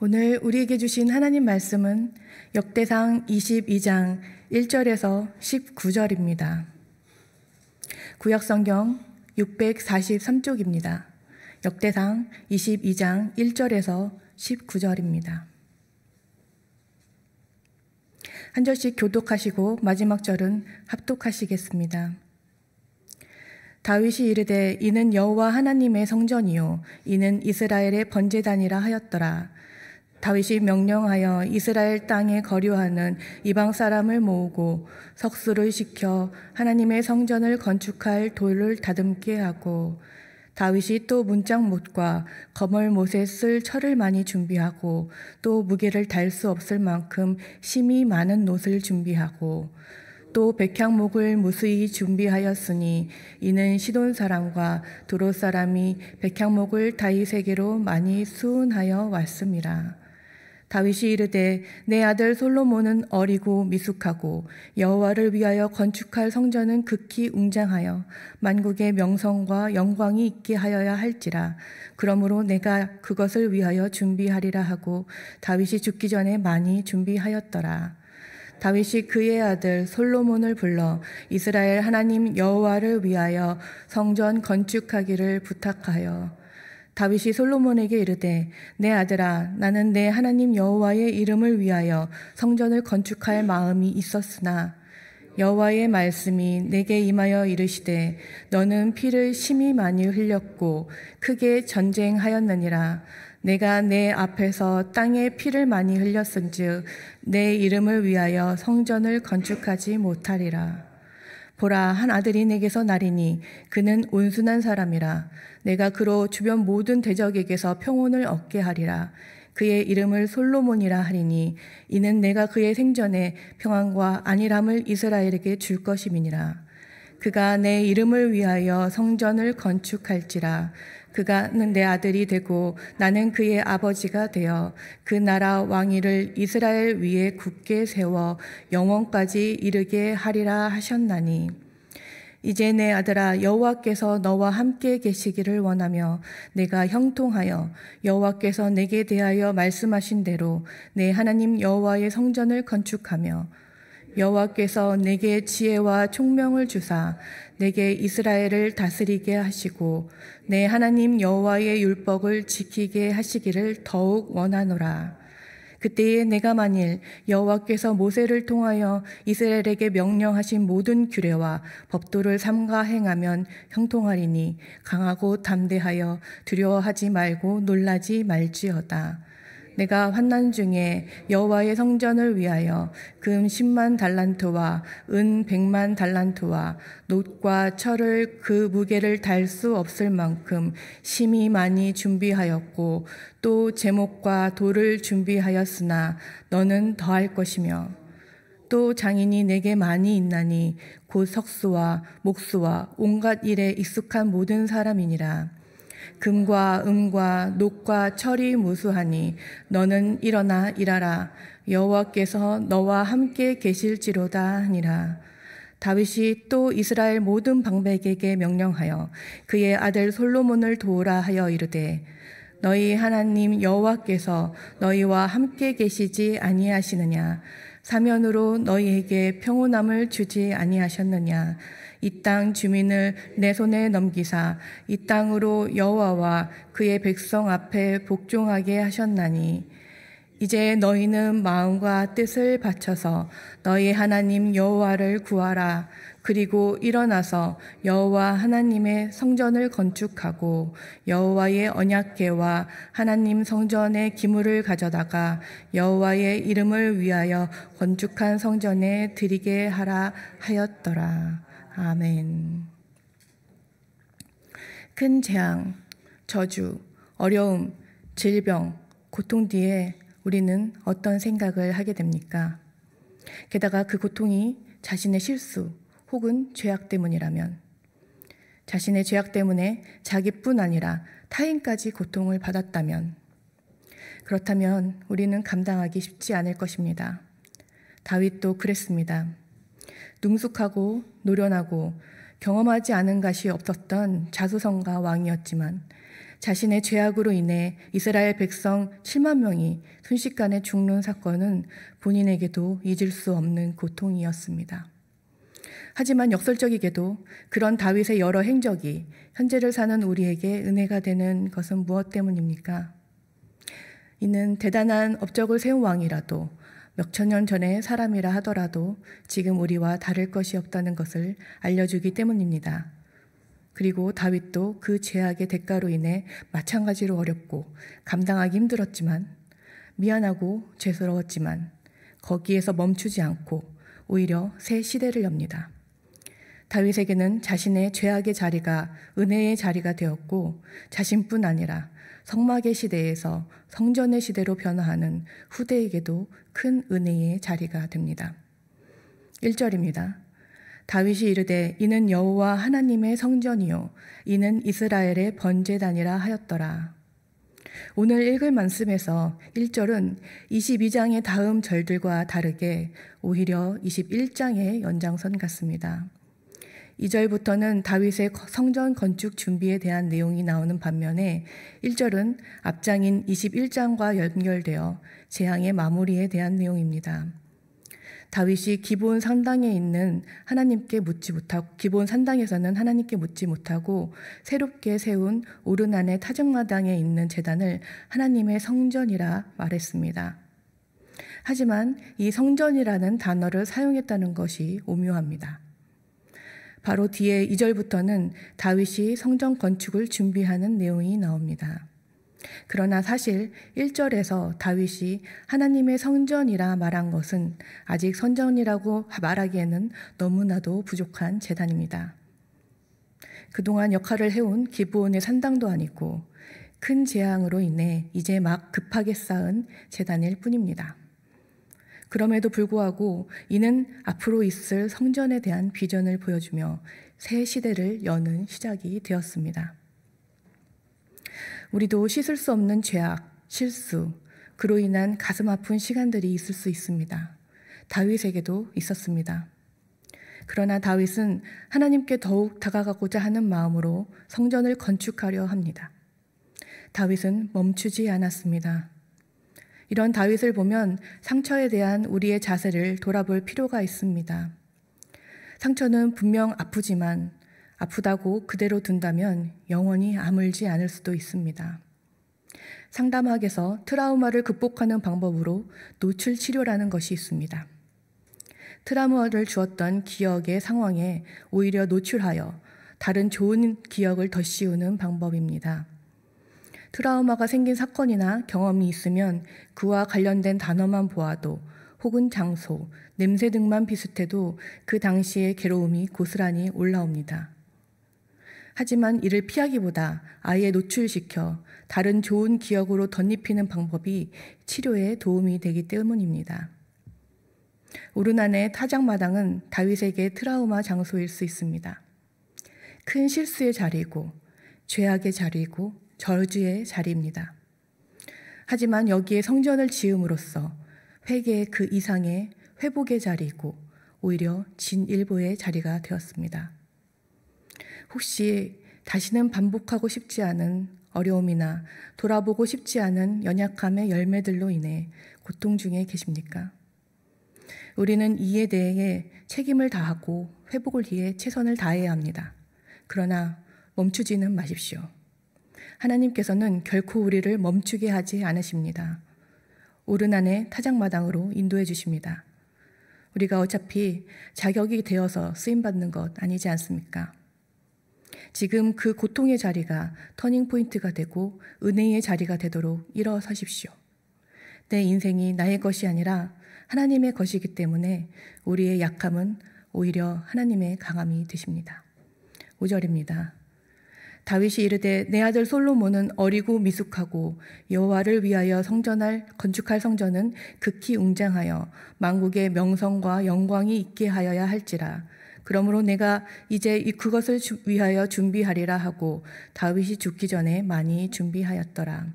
오늘 우리에게 주신 하나님 말씀은 역대상 22장 1절에서 19절입니다. 구약성경 643쪽입니다. 역대상 22장 1절에서 19절입니다. 한 절씩 교독하시고 마지막 절은 합독하시겠습니다. 다윗이 이르되 이는 여호와 하나님의 성전이요 이는 이스라엘의 번제단이라 하였더라. 다윗이 명령하여 이스라엘 땅에 거류하는 이방 사람을 모으고 석수를 시켜 하나님의 성전을 건축할 돌을 다듬게 하고, 다윗이 또 문짝못과 거멀못에 쓸 철을 많이 준비하고 또 무게를 달 수 없을 만큼 심이 많은 놋을 준비하고 또 백향목을 무수히 준비하였으니 이는 시돈 사람과 두롯 사람이 백향목을 다윗에게로 많이 수운하여 왔음이라. 다윗이 이르되 내 아들 솔로몬은 어리고 미숙하고 여호와를 위하여 건축할 성전은 극히 웅장하여 만국의 명성과 영광이 있게 하여야 할지라. 그러므로 내가 그것을 위하여 준비하리라 하고 다윗이 죽기 전에 많이 준비하였더라. 다윗이 그의 아들 솔로몬을 불러 이스라엘 하나님 여호와를 위하여 성전 건축하기를 부탁하여, 다윗이 솔로몬에게 이르되 내 아들아, 나는 내 하나님 여호와의 이름을 위하여 성전을 건축할 마음이 있었으나 여호와의 말씀이 내게 임하여 이르시되 너는 피를 심히 많이 흘렸고 크게 전쟁하였느니라. 내가 내 앞에서 땅에 피를 많이 흘렸은즉 내 이름을 위하여 성전을 건축하지 못하리라. 보라, 한 아들이 내게서 나리니 그는 온순한 사람이라. 내가 그로 주변 모든 대적에게서 평온을 얻게 하리라. 그의 이름을 솔로몬이라 하리니 이는 내가 그의 생전에 평안과 안일함을 이스라엘에게 줄 것임이니라. 그가 내 이름을 위하여 성전을 건축할지라. 그가는 내 아들이 되고 나는 그의 아버지가 되어 그 나라 왕위를 이스라엘 위에 굳게 세워 영원까지 이르게 하리라 하셨나니, 이제 내 아들아, 여호와께서 너와 함께 계시기를 원하며 내가 형통하여 여호와께서 내게 대하여 말씀하신 대로 내 하나님 여호와의 성전을 건축하며, 여호와께서 내게 지혜와 총명을 주사 내게 이스라엘을 다스리게 하시고 내 하나님 여호와의 율법을 지키게 하시기를 더욱 원하노라. 그때에 내가 만일 여호와께서 모세를 통하여 이스라엘에게 명령하신 모든 규례와 법도를 삼가 행하면 형통하리니 강하고 담대하여 두려워하지 말고 놀라지 말지어다. 내가 환난 중에 여호와의 성전을 위하여 금 10만 달란트와 은 100만 달란트와 놋과 철을 그 무게를 달 수 없을 만큼 심히 많이 준비하였고 또 제목과 돌을 준비하였으나 너는 더할 것이며, 또 장인이 내게 많이 있나니 곧 석수와 목수와 온갖 일에 익숙한 모든 사람이니라. 금과 은과 놋과 철이 무수하니 너는 일어나 일하라. 여호와께서 너와 함께 계실지로다 하니라. 다윗이 또 이스라엘 모든 방백에게 명령하여 그의 아들 솔로몬을 도우라 하여 이르되 너희 하나님 여호와께서 너희와 함께 계시지 아니하시느냐? 사면으로 너희에게 평온함을 주지 아니하셨느냐? 이 땅 주민을 내 손에 넘기사 이 땅으로 여호와와 그의 백성 앞에 복종하게 하셨나니, 이제 너희는 마음과 뜻을 바쳐서 너희 하나님 여호와를 구하라. 그리고 일어나서 여호와 하나님의 성전을 건축하고 여호와의 언약궤와 하나님 성전의 기물을 가져다가 여호와의 이름을 위하여 건축한 성전에 드리게 하라 하였더라. 아멘. 큰 재앙, 저주, 어려움, 질병, 고통 뒤에 우리는 어떤 생각을 하게 됩니까? 게다가 그 고통이 자신의 실수 혹은 죄악 때문이라면, 자신의 죄악 때문에 자기뿐 아니라 타인까지 고통을 받았다면, 그렇다면 우리는 감당하기 쉽지 않을 것입니다. 다윗도 그랬습니다. 능숙하고 노련하고 경험하지 않은 것이 없었던 자수성가 왕이었지만 자신의 죄악으로 인해 이스라엘 백성 7만 명이 순식간에 죽는 사건은 본인에게도 잊을 수 없는 고통이었습니다. 하지만 역설적이게도 그런 다윗의 여러 행적이 현재를 사는 우리에게 은혜가 되는 것은 무엇 때문입니까? 이는 대단한 업적을 세운 왕이라도 몇천 년 전의 사람이라 하더라도 지금 우리와 다를 것이 없다는 것을 알려주기 때문입니다. 그리고 다윗도 그 죄악의 대가로 인해 마찬가지로 어렵고 감당하기 힘들었지만, 미안하고 죄스러웠지만 거기에서 멈추지 않고 오히려 새 시대를 엽니다. 다윗에게는 자신의 죄악의 자리가 은혜의 자리가 되었고, 자신뿐 아니라 성막의 시대에서 성전의 시대로 변화하는 후대에게도 큰 은혜의 자리가 됩니다. 1절입니다. 다윗이 이르되 이는 여호와 하나님의 성전이요 이는 이스라엘의 번제단이라 하였더라. 오늘 읽을 말씀에서 1절은 22장의 다음 절들과 다르게 오히려 21장의 연장선 같습니다. 2절부터는 다윗의 성전 건축 준비에 대한 내용이 나오는 반면에 1절은 앞장인 21장과 연결되어 재앙의 마무리에 대한 내용입니다. 다윗이 기브온 산당에 있는 하나님께 묻지 못하고, 기브온 산당에서는 하나님께 묻지 못하고 새롭게 세운 오르난의 타작마당에 있는 제단을 하나님의 성전이라 말했습니다. 하지만 이 성전이라는 단어를 사용했다는 것이 오묘합니다. 바로 뒤에 2절부터는 다윗이 성전 건축을 준비하는 내용이 나옵니다. 그러나 사실 1절에서 다윗이 하나님의 성전이라 말한 것은 아직 성전이라고 말하기에는 너무나도 부족한 제단입니다. 그동안 역할을 해온 기브온의 산당도 아니고 큰 재앙으로 인해 이제 막 급하게 쌓은 제단일 뿐입니다. 그럼에도 불구하고 이는 앞으로 있을 성전에 대한 비전을 보여주며 새 시대를 여는 시작이 되었습니다. 우리도 씻을 수 없는 죄악, 실수, 그로 인한 가슴 아픈 시간들이 있을 수 있습니다. 다윗에게도 있었습니다. 그러나 다윗은 하나님께 더욱 다가가고자 하는 마음으로 성전을 건축하려 합니다. 다윗은 멈추지 않았습니다. 이런 다윗을 보면 상처에 대한 우리의 자세를 돌아볼 필요가 있습니다. 상처는 분명 아프지만 아프다고 그대로 둔다면 영원히 아물지 않을 수도 있습니다. 상담학에서 트라우마를 극복하는 방법으로 노출 치료라는 것이 있습니다. 트라우마를 주었던 기억의 상황에 오히려 노출하여 다른 좋은 기억을 덧씌우는 방법입니다. 트라우마가 생긴 사건이나 경험이 있으면 그와 관련된 단어만 보아도 혹은 장소, 냄새 등만 비슷해도 그 당시의 괴로움이 고스란히 올라옵니다. 하지만 이를 피하기보다 아예 노출시켜 다른 좋은 기억으로 덧입히는 방법이 치료에 도움이 되기 때문입니다. 오르난의 타작마당은 다윗에게 트라우마 장소일 수 있습니다. 큰 실수의 자리이고 죄악의 자리이고 저주의 자리입니다. 하지만 여기에 성전을 지음으로써 회개의 그 이상의 회복의 자리이고 오히려 진일보의 자리가 되었습니다. 혹시 다시는 반복하고 싶지 않은 어려움이나 돌아보고 싶지 않은 연약함의 열매들로 인해 고통 중에 계십니까? 우리는 이에 대해 책임을 다하고 회복을 위해 최선을 다해야 합니다. 그러나 멈추지는 마십시오. 하나님께서는 결코 우리를 멈추게 하지 않으십니다. 오르난의 타작마당으로 인도해 주십니다. 우리가 어차피 자격이 되어서 쓰임받는 것 아니지 않습니까? 지금 그 고통의 자리가 터닝포인트가 되고 은혜의 자리가 되도록 일어서십시오. 내 인생이 나의 것이 아니라 하나님의 것이기 때문에 우리의 약함은 오히려 하나님의 강함이 되십니다. 5절입니다. 다윗이 이르되 내 아들 솔로몬은 어리고 미숙하고 여호와를 위하여 건축할 성전은 극히 웅장하여 만국의 명성과 영광이 있게 하여야 할지라. 그러므로 내가 이제 그것을 위하여 준비하리라 하고 다윗이 죽기 전에 많이 준비하였더라.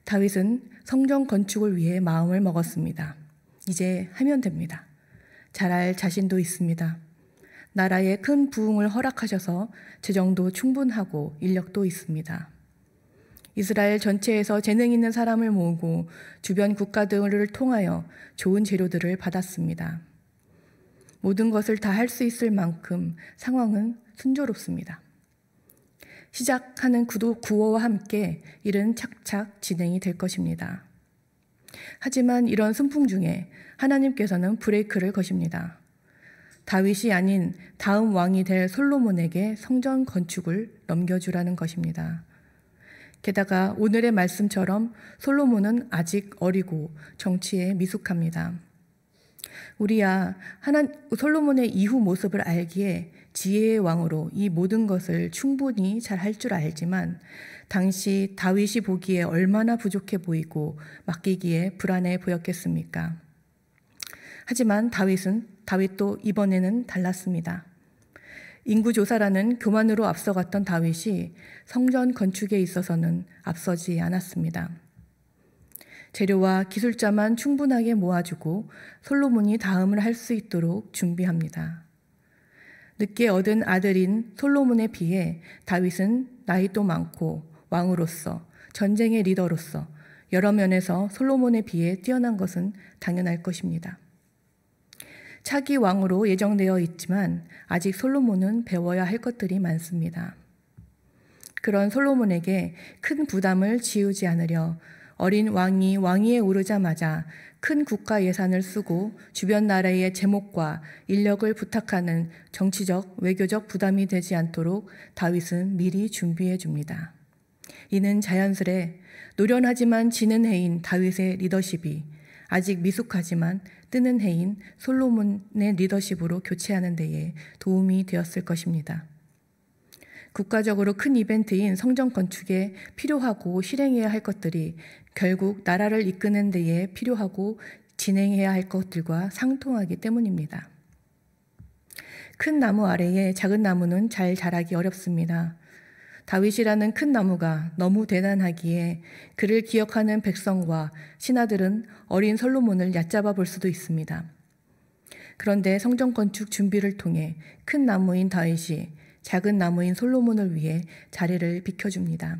다윗은 성전 건축을 위해 마음을 먹었습니다. 이제 하면 됩니다. 잘할 자신도 있습니다. 나라에 큰 부흥을 허락하셔서 재정도 충분하고 인력도 있습니다. 이스라엘 전체에서 재능 있는 사람을 모으고 주변 국가들을 통하여 좋은 재료들을 받았습니다. 모든 것을 다 할 수 있을 만큼 상황은 순조롭습니다. 시작하는 구호와 함께 일은 착착 진행이 될 것입니다. 하지만 이런 순풍 중에 하나님께서는 브레이크를 거십니다. 다윗이 아닌 다음 왕이 될 솔로몬에게 성전 건축을 넘겨주라는 것입니다. 게다가 오늘의 말씀처럼 솔로몬은 아직 어리고 정치에 미숙합니다. 우리야 솔로몬의 이후 모습을 알기에 지혜의 왕으로 이 모든 것을 충분히 잘 할 줄 알지만 당시 다윗이 보기에 얼마나 부족해 보이고 맡기기에 불안해 보였겠습니까? 하지만 다윗도 이번에는 달랐습니다. 인구조사라는 교만으로 앞서갔던 다윗이 성전 건축에 있어서는 앞서지 않았습니다. 재료와 기술자만 충분하게 모아주고 솔로몬이 다음을 할 수 있도록 준비합니다. 늦게 얻은 아들인 솔로몬에 비해 다윗은 나이도 많고 왕으로서 전쟁의 리더로서 여러 면에서 솔로몬에 비해 뛰어난 것은 당연할 것입니다. 차기 왕으로 예정되어 있지만 아직 솔로몬은 배워야 할 것들이 많습니다. 그런 솔로몬에게 큰 부담을 지우지 않으려 어린 왕이 왕위에 오르자마자 큰 국가 예산을 쓰고 주변 나라의 제목과 인력을 부탁하는 정치적, 외교적 부담이 되지 않도록 다윗은 미리 준비해 줍니다. 이는 자연스레 노련하지만 지는 해인 다윗의 리더십이 아직 미숙하지만 뜨는 해인 솔로몬의 리더십으로 교체하는 데에 도움이 되었을 것입니다. 국가적으로 큰 이벤트인 성전 건축에 필요하고 실행해야 할 것들이 결국 나라를 이끄는 데에 필요하고 진행해야 할 것들과 상통하기 때문입니다. 큰 나무 아래에 작은 나무는 잘 자라기 어렵습니다. 다윗이라는 큰 나무가 너무 대단하기에 그를 기억하는 백성과 신하들은 어린 솔로몬을 얕잡아 볼 수도 있습니다. 그런데 성전 건축 준비를 통해 큰 나무인 다윗이 작은 나무인 솔로몬을 위해 자리를 비켜줍니다.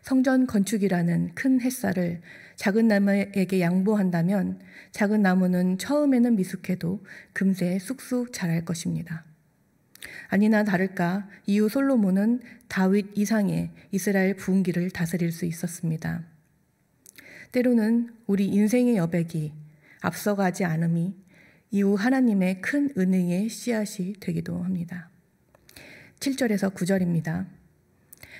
성전 건축이라는 큰 햇살을 작은 나무에게 양보한다면 작은 나무는 처음에는 미숙해도 금세 쑥쑥 자랄 것입니다. 아니나 다를까 이후 솔로몬은 다윗 이상의 이스라엘 부흥기를 다스릴 수 있었습니다. 때로는 우리 인생의 여백이 앞서가지 않음이 이후 하나님의 큰 은혜의 씨앗이 되기도 합니다. 7절에서 9절입니다.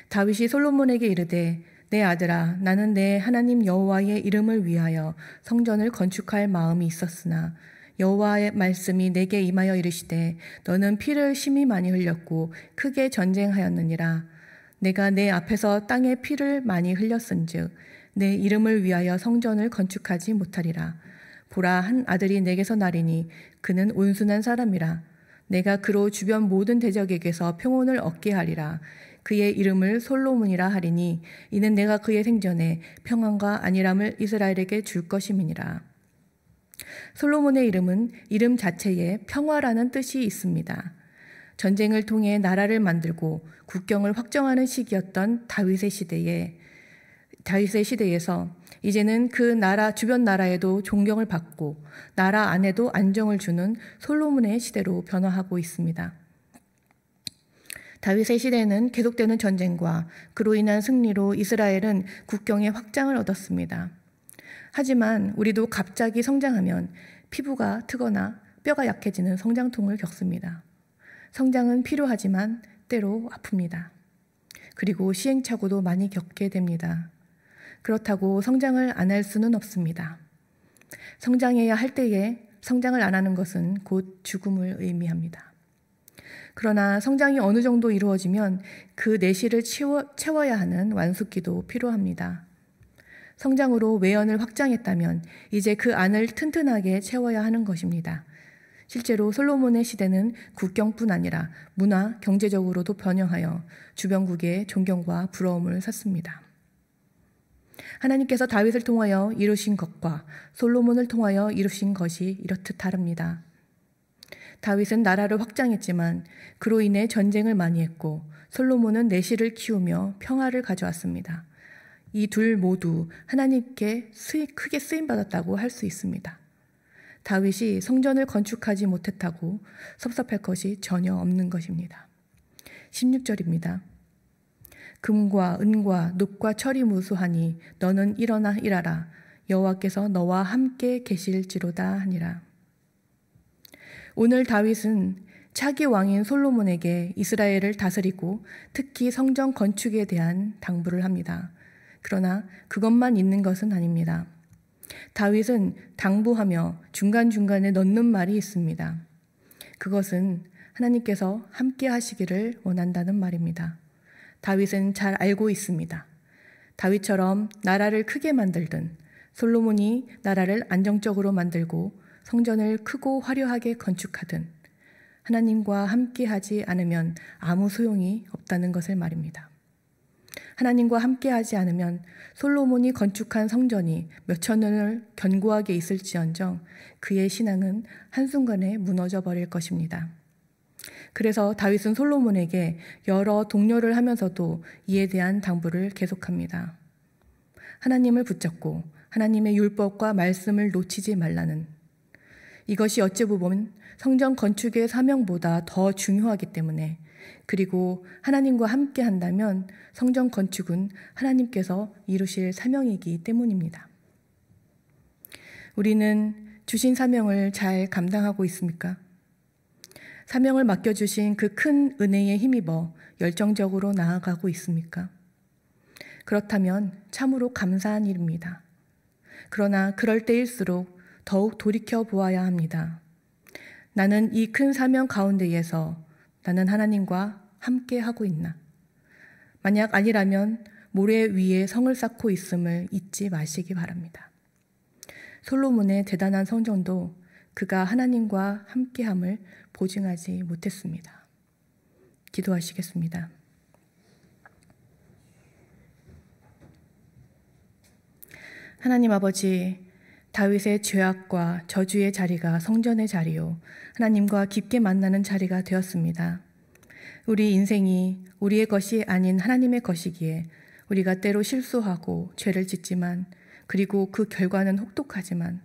다윗이 솔로몬에게 이르되 내 아들아 나는 내 하나님 여호와의 이름을 위하여 성전을 건축할 마음이 있었으나 여호와의 말씀이 내게 임하여 이르시되 너는 피를 심히 많이 흘렸고 크게 전쟁하였느니라. 내가 내 앞에서 땅에 피를 많이 흘렸은즉 내 이름을 위하여 성전을 건축하지 못하리라. 보라 한 아들이 내게서 나리니 그는 온순한 사람이라. 내가 그로 주변 모든 대적에게서 평온을 얻게 하리라. 그의 이름을 솔로몬이라 하리니 이는 내가 그의 생전에 평안과 안일함을 이스라엘에게 줄 것임이니라. 솔로몬의 이름은 이름 자체에 평화라는 뜻이 있습니다. 전쟁을 통해 나라를 만들고 국경을 확정하는 시기였던 다윗의 시대에서 이제는 그 나라 주변 나라에도 존경을 받고 나라 안에도 안정을 주는 솔로몬의 시대로 변화하고 있습니다. 다윗의 시대는 계속되는 전쟁과 그로 인한 승리로 이스라엘은 국경의 확장을 얻었습니다. 하지만 우리도 갑자기 성장하면 피부가 트거나 뼈가 약해지는 성장통을 겪습니다. 성장은 필요하지만 때로 아픕니다. 그리고 시행착오도 많이 겪게 됩니다. 그렇다고 성장을 안 할 수는 없습니다. 성장해야 할 때에 성장을 안 하는 것은 곧 죽음을 의미합니다. 그러나 성장이 어느 정도 이루어지면 그 내실을 채워야 하는 완숙기도 필요합니다. 성장으로 외연을 확장했다면 이제 그 안을 튼튼하게 채워야 하는 것입니다. 실제로 솔로몬의 시대는 국경뿐 아니라 문화, 경제적으로도 변형하여 주변국의 존경과 부러움을 샀습니다. 하나님께서 다윗을 통하여 이루신 것과 솔로몬을 통하여 이루신 것이 이렇듯 다릅니다. 다윗은 나라를 확장했지만 그로 인해 전쟁을 많이 했고 솔로몬은 내실을 키우며 평화를 가져왔습니다. 이 둘 모두 하나님께 크게 쓰임받았다고 할 수 있습니다. 다윗이 성전을 건축하지 못했다고 섭섭할 것이 전혀 없는 것입니다. 16절입니다. 금과 은과 놋과 철이 무수하니 너는 일어나 일하라. 여호와께서 너와 함께 계실지로다 하니라. 오늘 다윗은 차기 왕인 솔로몬에게 이스라엘을 다스리고 특히 성전 건축에 대한 당부를 합니다. 그러나 그것만 있는 것은 아닙니다. 다윗은 당부하며 중간중간에 넣는 말이 있습니다. 그것은 하나님께서 함께 하시기를 원한다는 말입니다. 다윗은 잘 알고 있습니다. 다윗처럼 나라를 크게 만들든 솔로몬이 나라를 안정적으로 만들고 성전을 크고 화려하게 건축하든 하나님과 함께하지 않으면 아무 소용이 없다는 것을 말입니다. 하나님과 함께하지 않으면 솔로몬이 건축한 성전이 몇천 년을 견고하게 있을지언정 그의 신앙은 한순간에 무너져 버릴 것입니다. 그래서 다윗은 솔로몬에게 여러 독려를 하면서도 이에 대한 당부를 계속합니다. 하나님을 붙잡고 하나님의 율법과 말씀을 놓치지 말라는, 이것이 어찌 보면 성전 건축의 사명보다 더 중요하기 때문에, 그리고 하나님과 함께 한다면 성전 건축은 하나님께서 이루실 사명이기 때문입니다. 우리는 주신 사명을 잘 감당하고 있습니까? 사명을 맡겨주신 그 큰 은혜에 힘입어 열정적으로 나아가고 있습니까? 그렇다면 참으로 감사한 일입니다. 그러나 그럴 때일수록 더욱 돌이켜 보아야 합니다. 나는 이 큰 사명 가운데에서 나는 하나님과 함께 하고 있나? 만약 아니라면 모래 위에 성을 쌓고 있음을 잊지 마시기 바랍니다. 솔로몬의 대단한 성전도 그가 하나님과 함께함을 보증하지 못했습니다. 기도하시겠습니다. 하나님 아버지, 다윗의 죄악과 저주의 자리가 성전의 자리요, 하나님과 깊게 만나는 자리가 되었습니다. 우리 인생이 우리의 것이 아닌 하나님의 것이기에 우리가 때로 실수하고 죄를 짓지만, 그리고 그 결과는 혹독하지만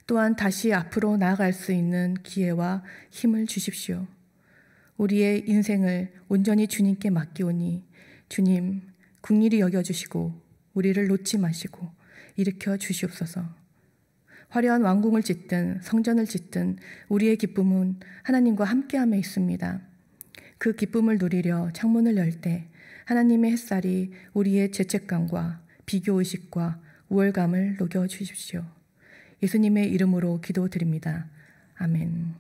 또한 다시 앞으로 나아갈 수 있는 기회와 힘을 주십시오. 우리의 인생을 온전히 주님께 맡기오니 주님 긍휼히 여겨주시고 우리를 놓지 마시고 일으켜 주시옵소서. 화려한 왕궁을 짓든 성전을 짓든 우리의 기쁨은 하나님과 함께함에 있습니다. 그 기쁨을 누리려 창문을 열 때 하나님의 햇살이 우리의 죄책감과 비교의식과 우월감을 녹여주십시오. 예수님의 이름으로 기도드립니다. 아멘.